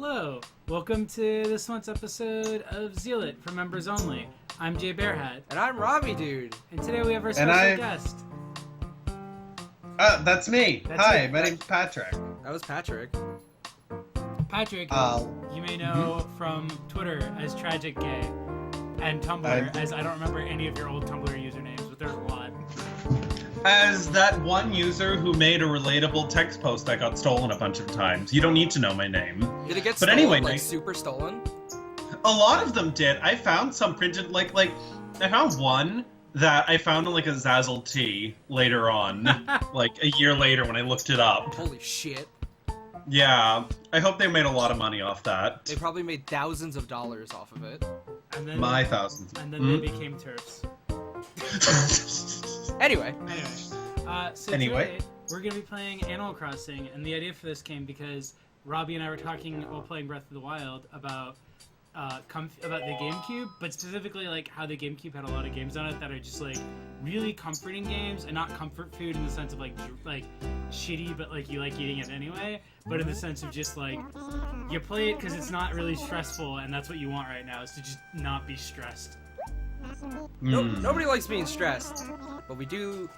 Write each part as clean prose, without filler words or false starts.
Hello, welcome to this month's episode of ZEALOT for members only. I'm J Bearhat. And I'm Robbydude. And today we have our special guest. That's me. Hi, my name's Patrick. That was Patrick. Patrick, you may know from Twitter as Tragic Gay, and Tumblr as I don't remember any of your old Tumblr usernames, but there's a lot. As that one user who made a relatable text post that got stolen a bunch of times. You don't need to know my name. Did it get but stolen, anyway, like super stolen? A lot of them did. I found some printed, like I found one that I found on like a Zazzle T later on, like a year later when I looked it up. Holy shit. Yeah, I hope they made a lot of money off that. They probably made thousands of dollars off of it. And then thousands. And then they became TERFs. Anyway. Today we're going to be playing Animal Crossing, and the idea for this came because Robbie and I were talking while playing Breath of the Wild about the Gamecube, but specifically like how the Gamecube had a lot of games on it that are just like really comforting games, and not comfort food in the sense of like shitty, but like you like eating it anyway, but in the sense of just like you play it because it's not really stressful, and that's what you want right now, is to just not be stressed. Nobody likes being stressed, but we do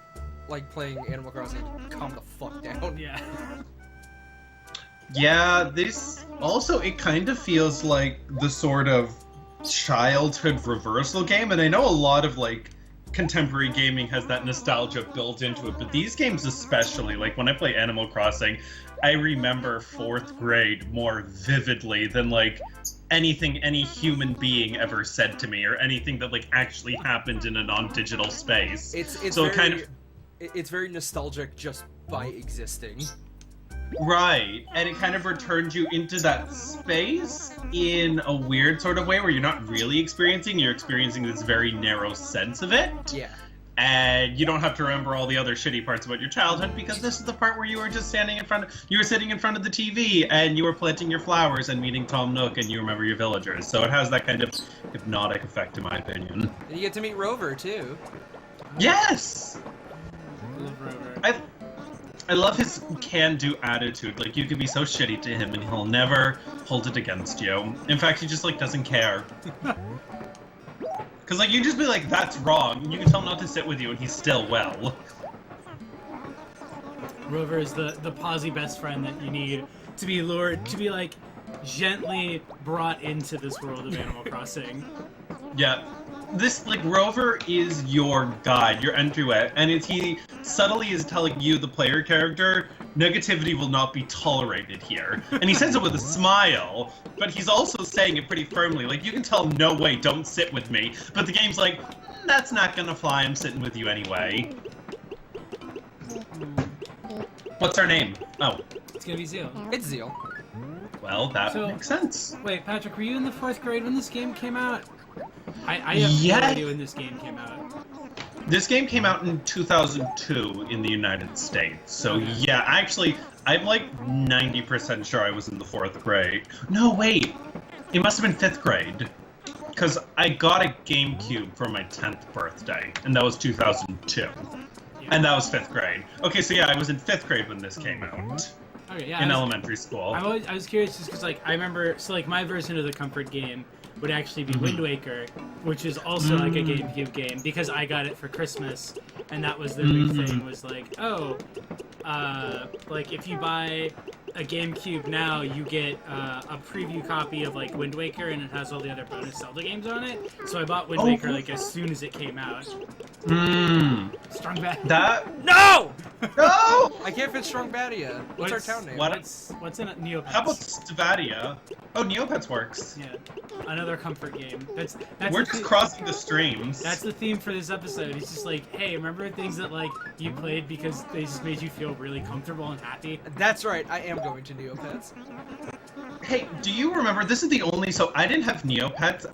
like playing Animal Crossing to calm the fuck down. Yeah. Yeah, this also, it kind of feels like the sort of childhood reversal game, and I know a lot of like contemporary gaming has that nostalgia built into it, but these games especially, like when I play Animal Crossing, I remember 4th grade more vividly than like anything any human being ever said to me, or anything that like actually happened in a non-digital space. It's very nostalgic just by existing. Right, and it kind of returns you into that space in a weird sort of way where you're not really experiencing, you're experiencing this very narrow sense of it. Yeah. And you don't have to remember all the other shitty parts about your childhood, because this is the part where you were just sitting in front of the TV, and you were planting your flowers and meeting Tom Nook, and you remember your villagers. So it has that kind of hypnotic effect, in my opinion. And you get to meet Rover, too. Yes! I love Rover. I love his can-do attitude. Like, you could be so shitty to him and he'll never hold it against you. In fact, he just, like, doesn't care. Because, like, you just be like, that's wrong, and you can tell him not to sit with you and he's still well. Rover is the posy best friend that you need to be lured, to be, like, gently brought into this world of Animal Crossing. Yeah. This, like, Rover is your guide, your entryway, and he subtly is telling you, the player character, negativity will not be tolerated here. And he says it with a smile, but he's also saying it pretty firmly. Like, you can tell him, no way, don't sit with me. But the game's like, that's not gonna fly, I'm sitting with you anyway. What's our name? Oh. It's gonna be Zeal. It's Zeal. Well, that makes sense. Wait, Patrick, were you in the 4th grade when this game came out? I have no idea when this game came out. This game came out in 2002 in the United States. So yeah, actually, I'm like 90% sure I was in the 4th grade. No, wait. It must have been 5th grade. Because I got a Gamecube for my 10th birthday, and that was 2002. Yeah. And that was 5th grade. Okay, so yeah, I was in 5th grade when this came out. Okay, yeah. In elementary school. I was curious just because, like, I remember, so, like, my version of the comfort game would actually be Wind Waker, which is also like a GameCube game, because I got it for Christmas, and that was the big thing, was like, like, if you buy a GameCube now, you get a preview copy of, like, Wind Waker, and it has all the other bonus Zelda games on it, so I bought Wind Waker, like, as soon as it came out. Strong Badia. No! No! I can't fit Strong Badia. What's our town name? What's in it? Neopets. How about Stavadia? Oh, Neopets works. Yeah. Another comfort game. That's We're just crossing the streams. That's the theme for this episode. It's just like, hey, remember things that like you played because they just made you feel really comfortable and happy? That's right, I am going to Neopets. Hey, do you remember, this is the only, so I didn't have Neopets,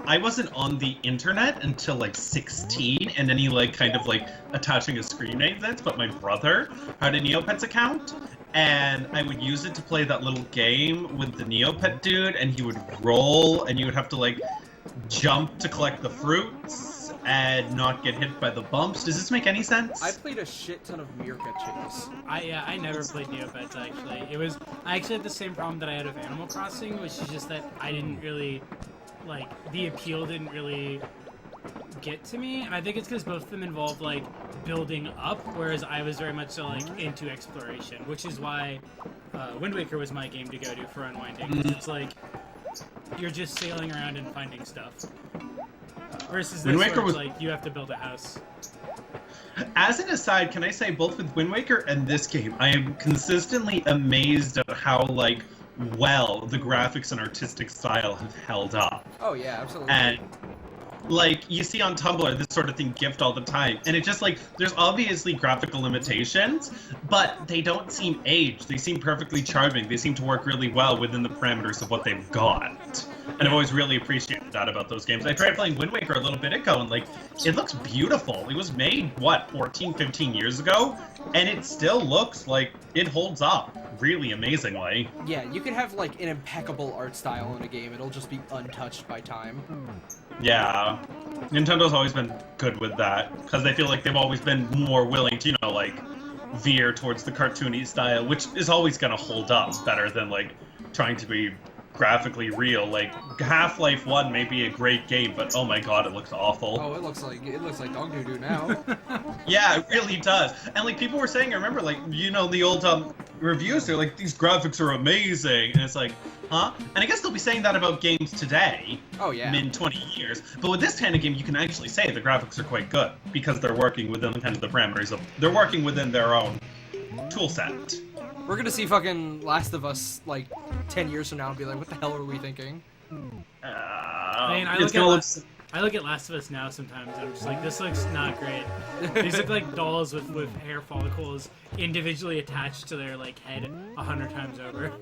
I wasn't on the internet until like 16, and any like kind of like attaching a screen name that's, but my brother had a Neopets account, and I would use it to play that little game with the Neopet dude, and he would roll, and you would have to like jump to collect the fruits, and not get hit by the bumps. Does this make any sense? I played a shit ton of Meerkat Chase. I never played Neopets actually. I actually had the same problem that I had with Animal Crossing, which is just that I didn't really like the appeal didn't really get to me, and I think it's because both of them involve like building up, whereas I was very much so like into exploration, which is why Wind Waker was my game to go to for unwinding. It's like you're just sailing around and finding stuff. Versus this, where it's like you have to build a house. As an aside, can I say both with Wind Waker and this game, I am consistently amazed at how like well the graphics and artistic style have held up. Oh yeah, absolutely. And like you see on Tumblr this sort of thing gift all the time, and it just like there's obviously graphical limitations, but they don't seem aged. They seem perfectly charming. They seem to work really well within the parameters of what they've got. And I've always really appreciated that about those games. I tried playing Wind Waker a little bit ago, and like it looks beautiful. It was made what 14, 15 years ago, and it still looks like it holds up really amazingly. Yeah, you can have like an impeccable art style in a game. It'll just be untouched by time. Yeah, Nintendo's always been good with that, because I feel like they've always been more willing to, you know, like, veer towards the cartoony style, which is always going to hold up better than, like, trying to be graphically real. Like, Half-Life 1 may be a great game, but oh my god, it looks awful. Oh, it looks like dog doo-doo now. Yeah, it really does. And, like, people were saying, I remember, like, you know, the old, reviews, they're like, these graphics are amazing, and it's like, huh? And I guess they'll be saying that about games today. Oh, yeah. In 20 years. But with this kind of game, you can actually say the graphics are quite good, because they're working within kind of the parameters of... They're working within their own tool set. We're gonna see fucking Last of Us, like, 10 years from now and be like, what the hell are we thinking? I mean, I look at Last of Us now sometimes, and I'm just like, this looks not great. These look like dolls with hair follicles individually attached to their like head 100 times over.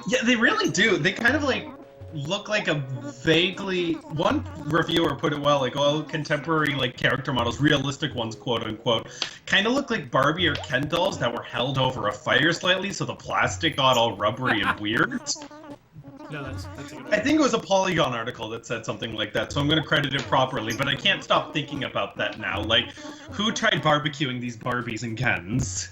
Yeah, they really do. They kind of like look like a vaguely... One reviewer put it well, like all contemporary like character models, realistic ones, quote unquote, kind of look like Barbie or Ken dolls that were held over a fire slightly, so the plastic got all rubbery and weird. No, that's a good one. I think it was a Polygon article that said something like that, so I'm going to credit it properly, but I can't stop thinking about that now. Like, who tried barbecuing these Barbies and Kens?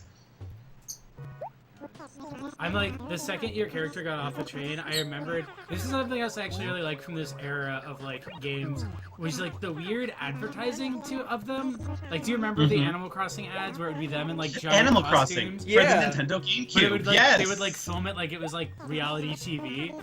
I'm like, the second your character got off the train, I remembered, this is something else I actually really like from this era of, like, games, was, like, the weird advertising of them. Like, do you remember the Animal Crossing ads where it would be them in, like, giant Animal costumes? Crossing, for the Nintendo GameCube, They would, like, film it like it was, like, reality TV.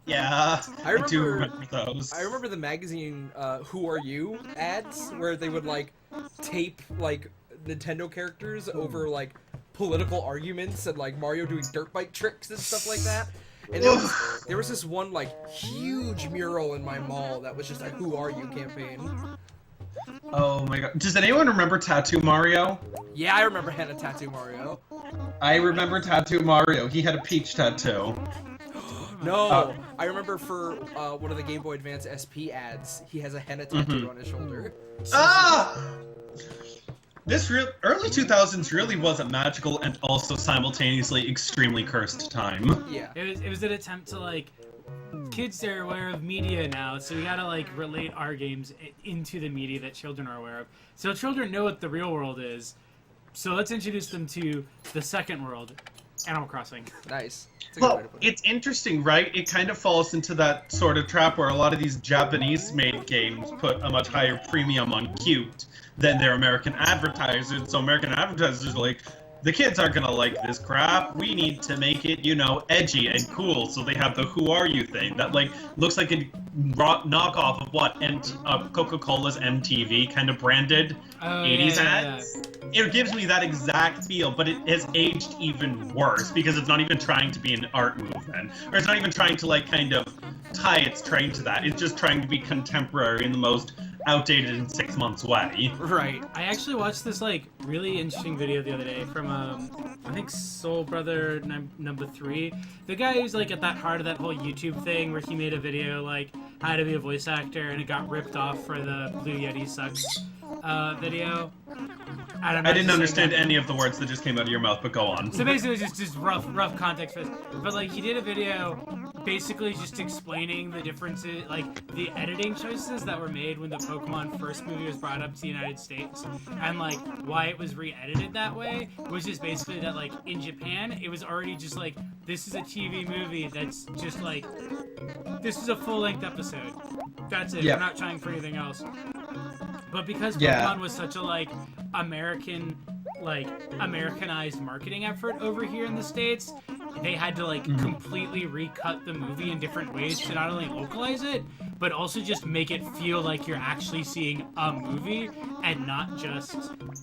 Yeah, I do remember those. I remember the magazine, Who Are You ads, where they would, like, tape, like, Nintendo characters over, like, political arguments and like Mario doing dirt bike tricks and stuff like that. And there was this one like huge mural in my mall that was just a "Who Are You" campaign. Oh my god! Does anyone remember Tattoo Mario? Yeah, I remember Henna Tattoo Mario. I remember Tattoo Mario. He had a peach tattoo. No, I remember for one of the Game Boy Advance SP ads, he has a henna tattoo on his shoulder. Ah! This early 2000s really was a magical and also simultaneously extremely cursed time. Yeah. It was an attempt to, like, kids are aware of media now, so we gotta, like, relate our games into the media that children are aware of. So children know what the real world is, so let's introduce them to the second world, Animal Crossing. Nice. Well, it's interesting, right? It kind of falls into that sort of trap where a lot of these Japanese-made games put a much higher premium on cute than their American advertisers. So American advertisers are like, the kids aren't gonna like this crap. We need to make it, you know, edgy and cool. So they have the "Who Are You" thing that like looks like a knockoff of what Coca-Cola's MTV kind of branded 80s ads. Yeah. It gives me that exact feel, but it has aged even worse because it's not even trying to be an art movement, or it's not even trying to like kind of tie its train to that. It's just trying to be contemporary in the most outdated in 6 months way. Right. I actually watched this like really interesting video the other day from I think Soul Brother number 3, the guy who's like at that heart of that whole YouTube thing where he made a video like how to be a voice actor and it got ripped off for the Blue Yeti Sucks video. I didn't understand any of the words that just came out of your mouth, but go on. So basically, it was just rough context for this. But like, he did a video basically just explaining the differences, like the editing choices that were made when the Pokemon first movie was brought up to the United States, and like why it was re-edited that way was just basically that like in Japan it was already just like this is a TV movie that's just like this is a full-length episode. That's it. Yeah. We're not trying for anything else. But because Pokemon Yeah. was such a like Americanized marketing effort over here in the States, they had to like completely recut the movie in different ways to not only localize it, but also just make it feel like you're actually seeing a movie and not just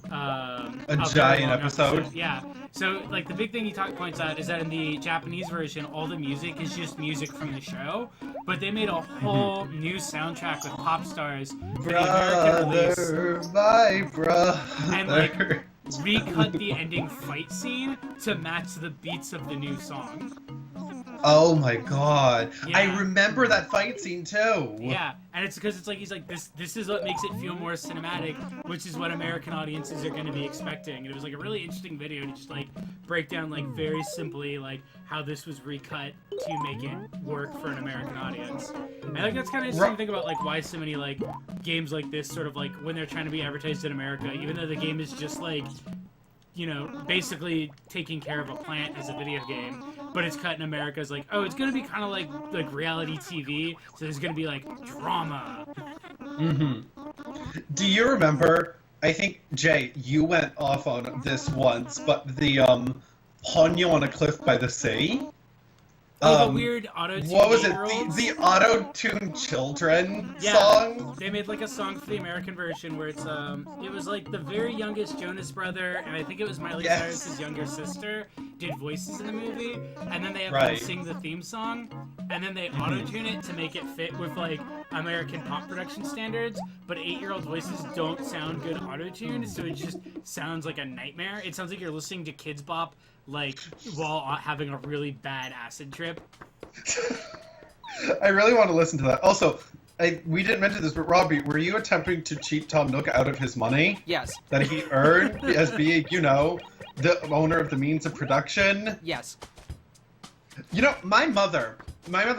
A very giant long episode. Yeah. So like the big thing he points out is that in the Japanese version, all the music is just music from the show, but they made a whole new soundtrack with pop stars for the American release. Brother, my brother. And like recut the ending fight scene to match the beats of the new song. Oh my god. Yeah. I remember that fight scene too. Yeah, and it's because it's like he's like this is what makes it feel more cinematic, which is what American audiences are going to be expecting. And it was like a really interesting video to just like break down like very simply like how this was recut to make it work for an American audience. And I think that's kind of interesting to think about like why so many like games like this sort of like when they're trying to be advertised in America, even though the game is just like, you know, basically taking care of a plant as a video game, but it's cut in America as like, oh, it's gonna be kind of like reality TV, so there's gonna be like drama. Mm-hmm. Do you remember? I think Jay, you went off on this once, but the Ponyo on a cliff by the sea. Oh, the weird auto-tune. What was it? eight-year-olds? The auto-tune children Yeah, song. they made like a song for the American version where it's it was like the very youngest Jonas brother, and I think it was Miley Yes. Cyrus's younger sister did voices in the movie, and then they have them Right. sing the theme song, and then they auto-tune it to make it fit with like American pop production standards, but 8-year-old voices don't sound good auto-tuned, so it just sounds like a nightmare. It sounds like you're listening to Kids Bop like while having a really bad acid trip. I really want to listen to that. Also, we didn't mention this, but Robbie, were you attempting to cheat Tom Nook out of his money Yes. that he earned as being, you know, the owner of the means of production? Yes. You know, my mother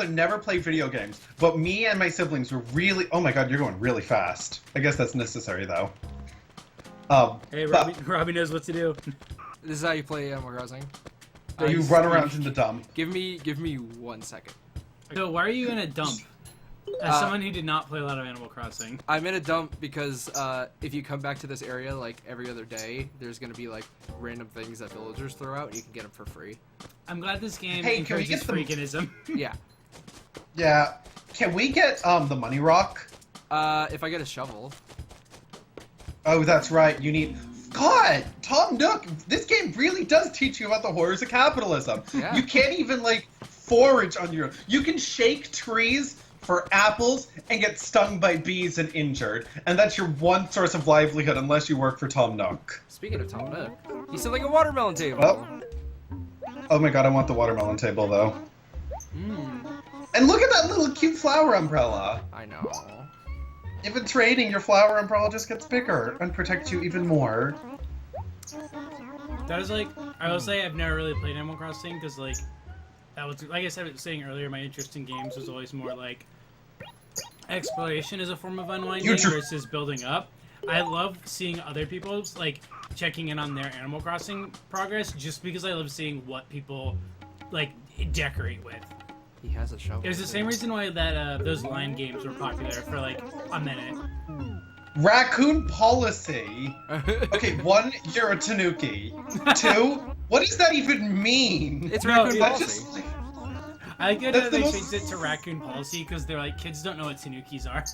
never played video games, but me and my siblings were really. Oh my god, you're going really fast. I guess that's necessary though. Hey, but Robbie knows what to do. This is how you play Animal Crossing. you run around in the dump. Give me 1 second. So why are you in a dump? As someone who did not play a lot of Animal Crossing. I'm in a dump because if you come back to this area like every other day, there's gonna be like random things that villagers throw out, and you can get them for free. I'm glad this game Hey, can we encourages get freakinism. Yeah. Yeah. Can we get the money rock? If I get a shovel. Oh, that's right. You need. God, Tom Nook. This game really does teach you about the horrors of capitalism. Yeah. You can't even like forage on your own. You can shake trees for apples and get stung by bees and injured, and that's your one source of livelihood unless you work for Tom Nook. Speaking of Tom Nook, he's selling a watermelon table. Well, oh my god, I want the watermelon table though. Mm. And look at that little cute flower umbrella. I know. If it's raining, your flower umbrella just gets bigger and protects you even more. That was like, I will say I've never really played Animal Crossing because like, that was, like I said saying earlier, my interest in games was always more like exploration as a form of unwinding versus building up. I love seeing other people's like checking in on their Animal Crossing progress just because I love seeing what people like decorate with. He has a shovel. It was the same reason why that those line games were popular for like a minute. Raccoon policy. Okay, 1, you're a tanuki. 2, what does that even mean? It's No, raccoon that's policy. just like, I like that That's the they most- changed it to raccoon policy because they're like kids don't know what tanukis are.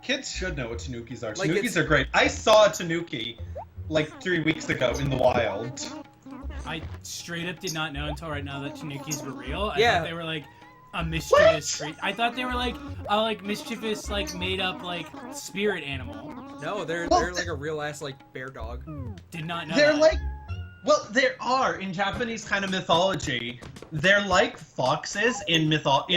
kids should know what tanukis are. Like, Tanukis it's- are great. I saw a tanuki like 3 weeks ago in the wild. I straight up did not know until right now that tanukis were real. I Yeah. thought they were like a mischievous street. I thought they were like a like mischievous like made up like spirit animal. No, they're Well, like a real ass like bear dog. Did not know. They're that. like, well, there are in Japanese kind of mythology. They're like foxes in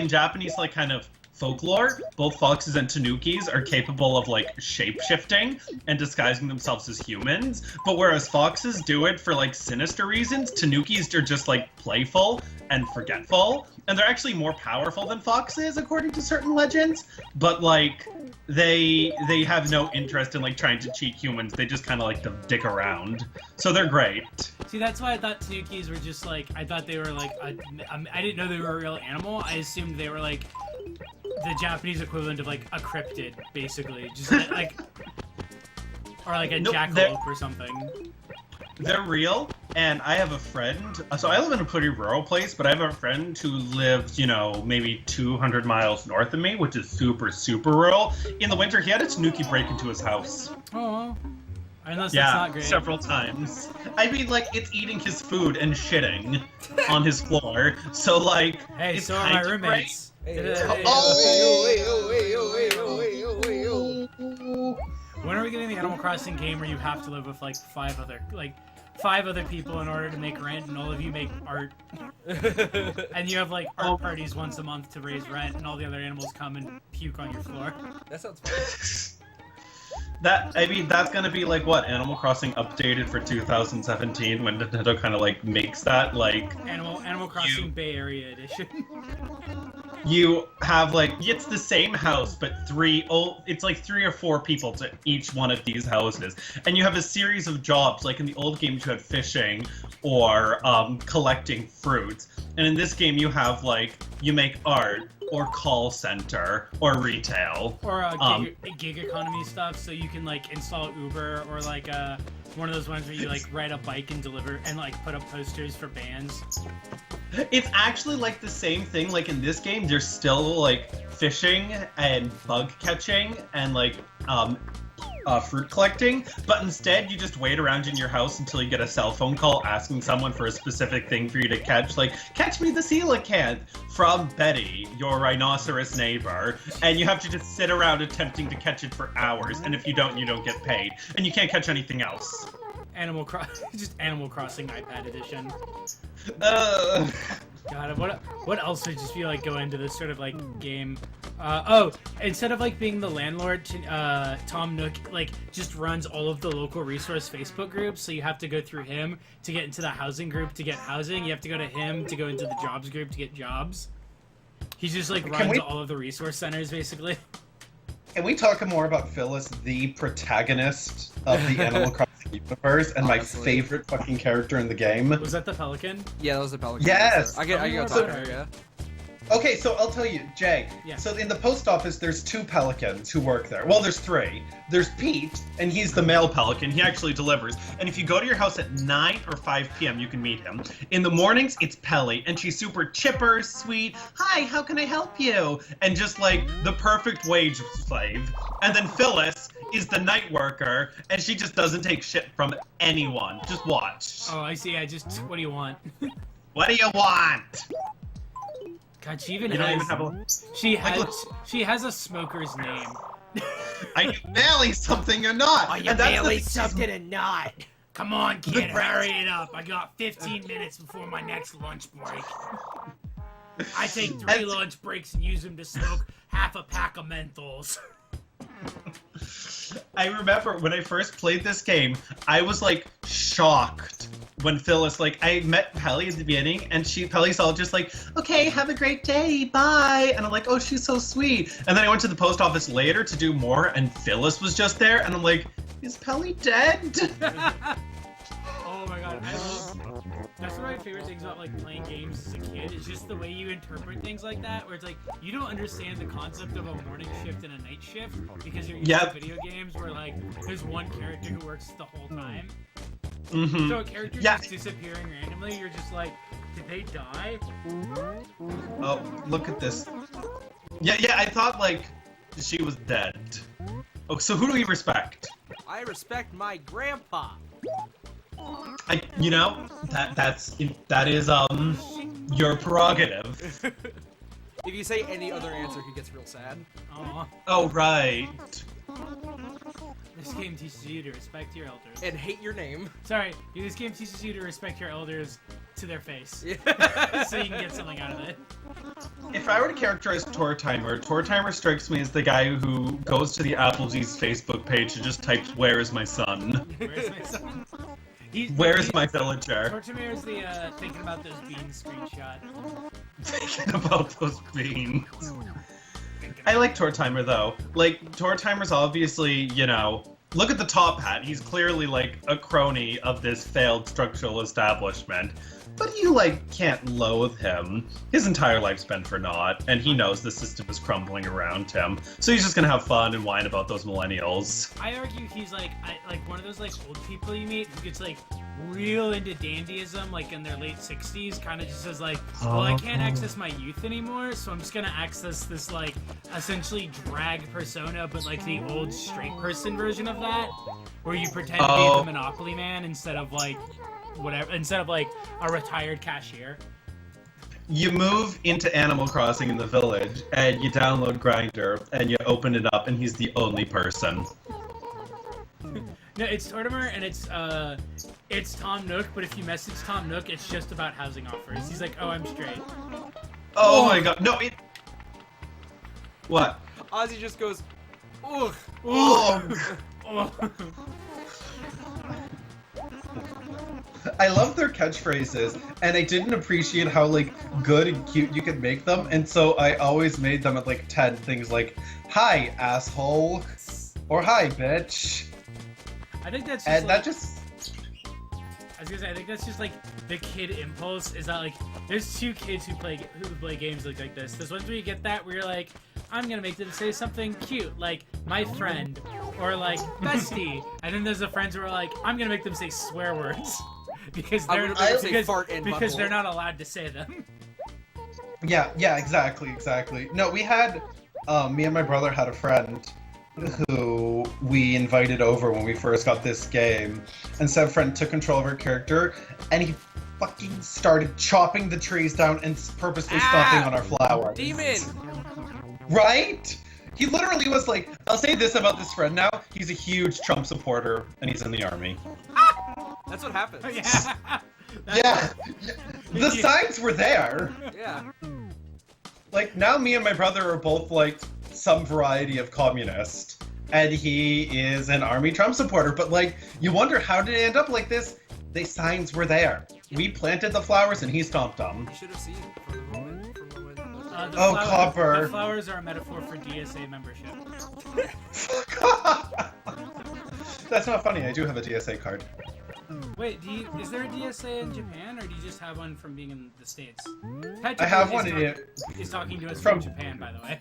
Japanese like kind of folklore, both foxes and tanukis are capable of like shape-shifting and disguising themselves as humans. But whereas foxes do it for like sinister reasons, tanukis are just like playful and forgetful. And they're actually more powerful than foxes, according to certain legends. But like, they have no interest in like trying to cheat humans. They just kind of like to dick around. So they're great. See, that's why I thought tanukis were just like, I thought they were like, I didn't know they were a real animal. I assumed they were like the Japanese equivalent of like a cryptid, basically. Just like, or like a jackalope or something. They're real, and I have a friend. So I live in a pretty rural place, but I have a friend who lives, you know, maybe 200 miles north of me, which is super, super rural. In the winter, he had a tanuki break into his house. Oh, unless yeah, that's not great. Several times. I mean, like, it's eating his food and shitting on his floor. So, like, hey, it's so are my roommates. When are we getting the Animal Crossing game where you have to live with like five other people in order to make rent, and all of you make art, and you have like art parties once a month to raise rent, and all the other animals come and puke on your floor? That sounds fun. That's gonna be like what Animal Crossing updated for 2017 when Nintendo kind of like makes that like Animal Crossing Bay Area edition. You have like it's the same house, but it's like 3 or 4 people to each one of these houses, and you have a series of jobs. Like in the old games, you had fishing or collecting fruits, and in this game, you have like you make art or call center or retail or gig economy stuff, so you can like install Uber or like one of those ones where you like ride a bike and deliver and like put up posters for bands. It's actually like the same thing. Like in this game, there's still like fishing and bug catching and like fruit collecting, but instead you just wait around in your house until you get a cell phone call asking someone for a specific thing for you to catch, like catch me the coelacanth from Betty, your rhinoceros neighbor, and you have to just sit around attempting to catch it for hours, and if you don't get paid, and you can't catch anything else. Animal Crossing iPad edition. God, what else would just feel like go into this sort of like game? Instead of like being the landlord, Tom Nook like just runs all of the local resource Facebook groups. So you have to go through him to get into the housing group to get housing. You have to go to him to go into the jobs group to get jobs. He just like runs all of the resource centers basically. Can we talk more about Phyllis, the protagonist of the Animal Crossing universe, and honestly, my favorite fucking character in the game? Was that the pelican? Yeah, that was the pelican. Yes! I get talk to her, yeah. Okay, so I'll tell you, Jay. Yeah. So in the post office, there's 2 pelicans who work there. Well, there's 3. There's Pete, and he's the male pelican. He actually delivers. And if you go to your house at 9 or 5 p.m., you can meet him. In the mornings, it's Pelly, and she's super chipper, sweet. Hi, how can I help you? And just like the perfect wage slave. And then Phyllis is the night worker, and she just doesn't take shit from anyone. Just watch. Oh, I see. What do you want? What do you want? God, she even has. She has a smoker's name. Are you mailing something or not? Are you mailing something or not? Come on, kid, hurry it up. I got 15 minutes before my next lunch break. I take 3 lunch breaks and use them to smoke half a pack of menthols. I remember when I first played this game, I was like shocked when Phyllis, like, I met Pelly at the beginning, and Pelly's all just like, okay, have a great day, bye. And I'm like, oh, she's so sweet. And then I went to the post office later to do more, and Phyllis was just there, and I'm like, is Pelly dead? Oh my god, that's one of my favorite things about like playing games as a kid, is just the way you interpret things like that, where it's like, you don't understand the concept of a morning shift and a night shift, because you're used to video games where like, there's one character who works the whole time. Mm-hmm. So a character just disappearing randomly, you're just like, did they die? Oh, look at this. Yeah, I thought like she was dead. Oh, so who do we respect? I respect my grandpa. That is your prerogative. If you say any other answer, he gets real sad. Aww. Oh right. This game teaches you to respect your elders. And hate your name. Sorry, this game teaches you to respect your elders to their face. Yeah. So you can get something out of it. If I were to characterize Tortimer strikes me as the guy who goes to the Applebee's Facebook page and just types, "Where is my son? Where's my son? Where is my villager?" Tortimer is the thinking about those beans screenshot. Thinking about those beans. I like Tortimer though. Like, Tortimer's obviously, you know, look at the top hat. He's clearly like a crony of this failed structural establishment. But you, like, can't loathe him. His entire life's been for naught, and he knows the system is crumbling around him. So he's just gonna have fun and whine about those millennials. I argue he's like one of those like old people you meet who gets like real into dandyism, like in their late 60s, kind of just says like, well, I can't access my youth anymore, so I'm just gonna access this like essentially drag persona, but like the old straight person version of that, where you pretend to be the Monopoly man instead of like a retired cashier. You move into Animal Crossing in the village, and you download Grindr, and you open it up, and he's the only person. No, it's Tortimer, and it's Tom Nook, but if you message Tom Nook, it's just about housing offers. He's like, oh, I'm straight. Oh my god, no, it... What? Ozzy just goes, ugh. I love their catchphrases, and I didn't appreciate how, like, good and cute you could make them, and so I always made them at, like, 10 things like, "Hi, asshole," or "Hi, bitch." I think that's just And like, that just... I was gonna say, I think that's just like the kid impulse. Is that like there's two kids who play games like this. There's ones where you get that where you're like, I'm gonna make them say something cute, like my friend, or like bestie, and then there's the friends who are like, I'm gonna make them say swear words because they're not allowed to say them. Yeah, exactly. No, we had, me and my brother had a friend who we invited over when we first got this game, and said friend took control of her character, and he fucking started chopping the trees down and purposely stomping on our flowers. Demon! Right? He literally was like, I'll say this about this friend now, he's a huge Trump supporter, and he's in the army. That's what happens. Yeah. The signs were there. Yeah. Like, now me and my brother are both, like, some variety of communist, and he is an army Trump supporter, but, like, you wonder how did it end up like this? The signs were there. We planted the flowers and he stomped them. You should have seen from the moment. Copper. The flowers are a metaphor for DSA membership. That's not funny, I do have a DSA card. Wait, is there a DSA in Japan, or do you just have one from being in the States? I have one in it. He's talking to us from Japan, by the way.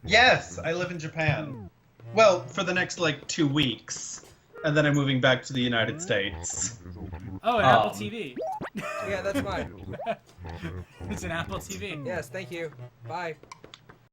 Yes, I live in Japan. Well, for the next, like, 2 weeks. And then I'm moving back to the United States. Oh, an Apple TV. Yeah, that's mine. It's an Apple TV. Yes, thank you. Bye.